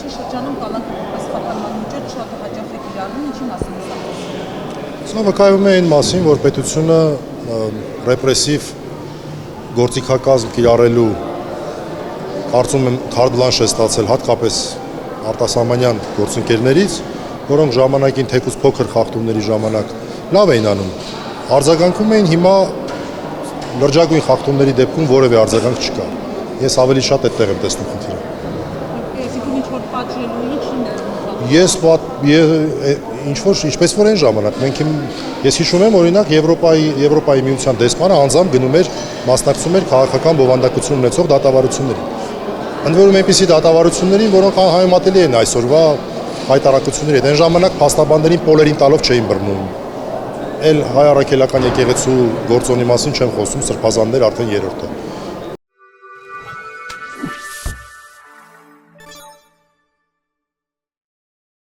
վերջի շրջանում կալանք սխալման միջոց շատ հաճախ է կիրառվում, ինչի մասին է։ Սա վկայում է այն մասին, որ պետությունը ռեպրեսիվ գործիքակազմ կիրառելու կարծում եմ carte blanche է ստացել հատկապես արտասահմանյան գործընկերներից, որոնք ժամանակին թեկուզ փոքր խախտումների ժամանակ լավ էին անում, արձագանքում էին, հիմա լրջագույն խախտումների դեպքում որևէ արձագանք չկա։ Ես ավելի շատ այդտեղ եմ տեսնում խնդիրը։ Այսինքն ինչ-որ պատժելու ինչին է։ Ինչպես որ այն ժամանակ ես հիշում եմ օրինակ Եվրոպայի միության դեսպանը անձամբ գնում էր մասնակցում էր քաղաքական բովանդակություն ունեցող դատավարություններին։ Ընդ որում այնպիսի դատավարություններին, որոնք անհամեմատելի են այսօրվա հայտարարությունների հետ։ Այն ժամանակ փաստաբաններին պոլերին տալով չէին բռնում։ Այլ հայ առաքելական եկեղեցու գործոնի մասին չեմ խոսում, սրբազաններ արդեն երրորդը։